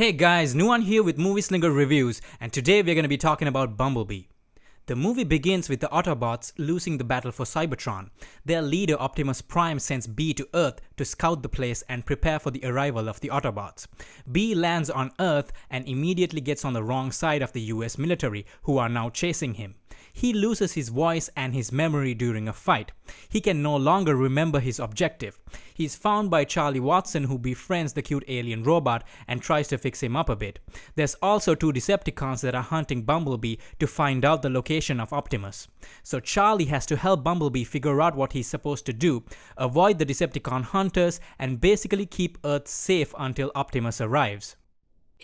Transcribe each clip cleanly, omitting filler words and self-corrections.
Hey guys, Nuwan here with Movie Slinger Reviews, and today we're going to be talking about BumbleBee. The movie begins with the Autobots losing the battle for Cybertron. Their leader Optimus Prime sends Bee to Earth to scout the place and prepare for the arrival of the Autobots. Bee lands on Earth and immediately gets on the wrong side of the US military, who are now chasing him. He loses his voice and his memory during a fight. He can no longer remember his objective. He is found by Charlie Watson, who befriends the cute alien robot and tries to fix him up a bit. There's also two Decepticons that are hunting Bumblebee to find out the location of Optimus. So Charlie has to help Bumblebee figure out what he's supposed to do, avoid the Decepticon hunters, and basically keep Earth safe until Optimus arrives.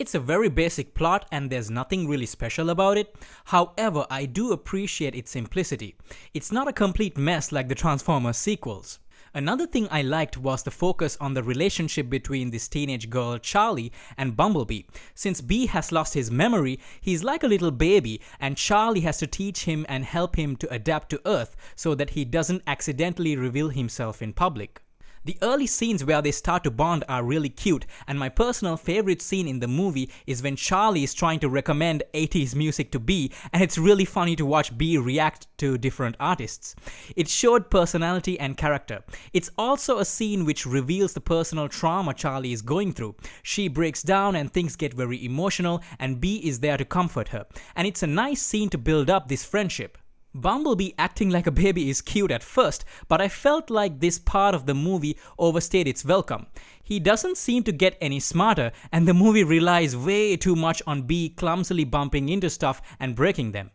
It's a very basic plot and there's nothing really special about it. However, I do appreciate its simplicity. It's not a complete mess like the Transformers sequels. Another thing I liked was the focus on the relationship between this teenage girl Charlie and Bumblebee. Since Bee has lost his memory, he's like a little baby and Charlie has to teach him and help him to adapt to Earth so that he doesn't accidentally reveal himself in public. The early scenes where they start to bond are really cute, and my personal favorite scene in the movie is when Charlie is trying to recommend 80s music to Bee, and it's really funny to watch Bee react to different artists. It showed personality and character. It's also a scene which reveals the personal trauma Charlie is going through. She breaks down and things get very emotional, and Bee is there to comfort her. And it's a nice scene to build up this friendship. Bumblebee acting like a baby is cute at first, but I felt like this part of the movie overstayed its welcome. He doesn't seem to get any smarter, and the movie relies way too much on Bee clumsily bumping into stuff and breaking them.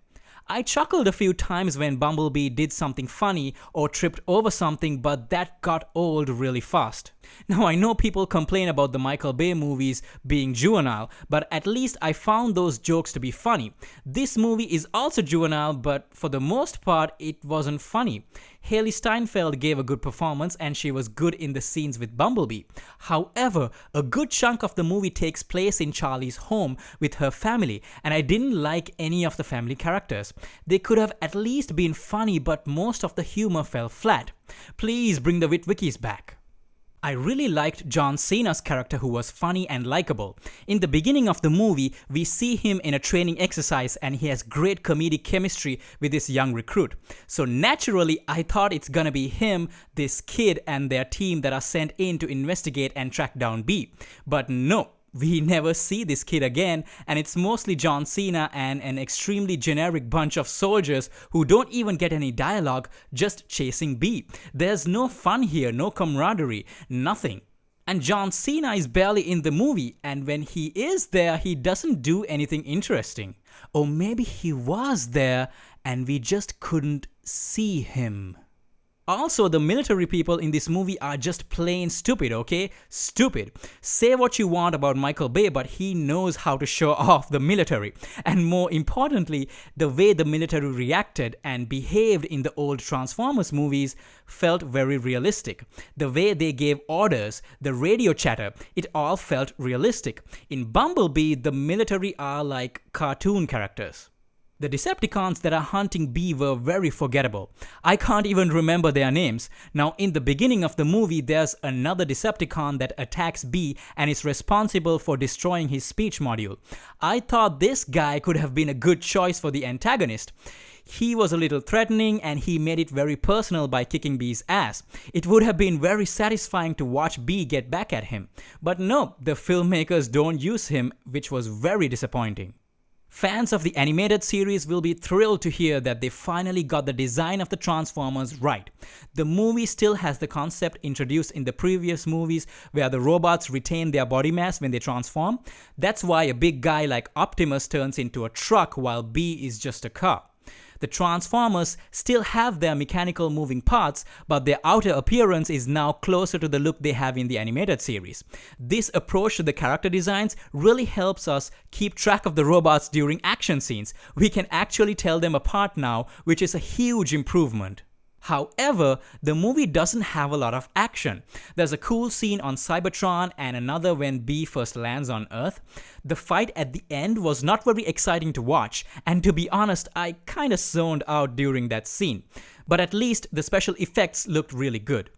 I chuckled a few times when Bumblebee did something funny or tripped over something, but that got old really fast. Now I know people complain about the Michael Bay movies being juvenile, but at least I found those jokes to be funny. This movie is also juvenile, but for the most part it wasn't funny. Haley Steinfeld gave a good performance and she was good in the scenes with Bumblebee. However, a good chunk of the movie takes place in Charlie's home with her family, and I didn't like any of the family characters. They could have at least been funny, but most of the humor fell flat. Please bring the Witwickies back. I really liked John Cena's character, who was funny and likable. In the beginning of the movie, we see him in a training exercise and he has great comedic chemistry with this young recruit. So naturally, I thought it's gonna be him, this kid, and their team that are sent in to investigate and track down Bee. But no. We never see this kid again, and it's mostly John Cena and an extremely generic bunch of soldiers who don't even get any dialogue, just chasing Bee. There's no fun here, no camaraderie, nothing. And John Cena is barely in the movie, and when he is there, he doesn't do anything interesting. Or maybe he was there and we just couldn't see him. Also, the military people in this movie are just plain stupid, okay? Stupid. Say what you want about Michael Bay, but he knows how to show off the military. And more importantly, the way the military reacted and behaved in the old Transformers movies felt very realistic. The way they gave orders, the radio chatter, it all felt realistic. In Bumblebee, the military are like cartoon characters. The Decepticons that are hunting Bee were very forgettable. I can't even remember their names. Now, in the beginning of the movie, there's another Decepticon that attacks Bee and is responsible for destroying his speech module. I thought this guy could have been a good choice for the antagonist. He was a little threatening and he made it very personal by kicking Bee's ass. It would have been very satisfying to watch Bee get back at him. But no, the filmmakers don't use him, which was very disappointing. Fans of the animated series will be thrilled to hear that they finally got the design of the Transformers right. The movie still has the concept introduced in the previous movies where the robots retain their body mass when they transform. That's why a big guy like Optimus turns into a truck while Bee is just a car. The Transformers still have their mechanical moving parts, but their outer appearance is now closer to the look they have in the animated series. This approach to the character designs really helps us keep track of the robots during action scenes. We can actually tell them apart now, which is a huge improvement. However, the movie doesn't have a lot of action. There's a cool scene on Cybertron and another when Bee first lands on Earth. The fight at the end was not very exciting to watch, and to be honest, I kinda zoned out during that scene. But at least the special effects looked really good.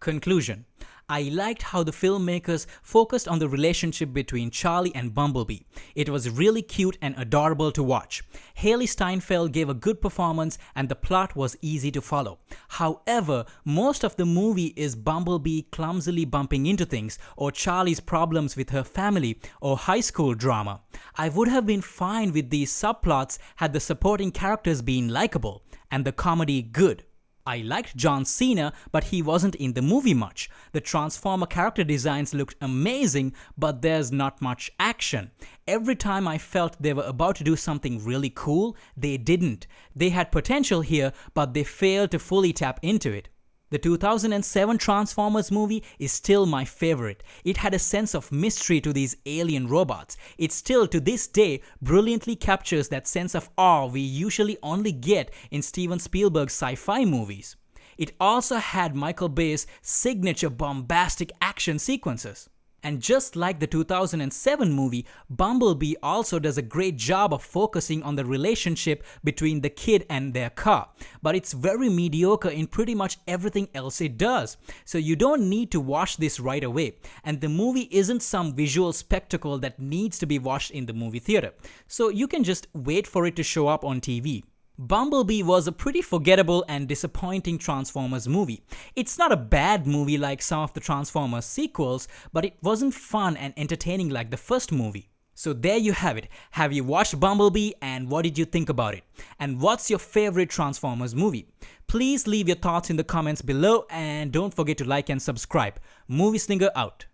Conclusion. I liked how the filmmakers focused on the relationship between Charlie and Bumblebee. It was really cute and adorable to watch. Haley Steinfeld gave a good performance and the plot was easy to follow. However, most of the movie is Bumblebee clumsily bumping into things, or Charlie's problems with her family, or high school drama. I would have been fine with these subplots had the supporting characters been likable and the comedy good. I liked John Cena, but he wasn't in the movie much. The Transformer character designs looked amazing, but there's not much action. Every time I felt they were about to do something really cool, they didn't. They had potential here, but they failed to fully tap into it. The 2007 Transformers movie is still my favorite. It had a sense of mystery to these alien robots. It still, to this day, brilliantly captures that sense of awe we usually only get in Steven Spielberg's sci-fi movies. It also had Michael Bay's signature bombastic action sequences. And just like the 2007 movie, Bumblebee also does a great job of focusing on the relationship between the kid and their car. But it's very mediocre in pretty much everything else it does. So you don't need to watch this right away. And the movie isn't some visual spectacle that needs to be watched in the movie theater. So you can just wait for it to show up on TV. Bumblebee was a pretty forgettable and disappointing Transformers movie. It's not a bad movie like some of the Transformers sequels, but it wasn't fun and entertaining like the first movie. So there you have it. Have you watched Bumblebee and what did you think about it? And what's your favorite Transformers movie? Please leave your thoughts in the comments below and don't forget to like and subscribe. Movie Slinger out.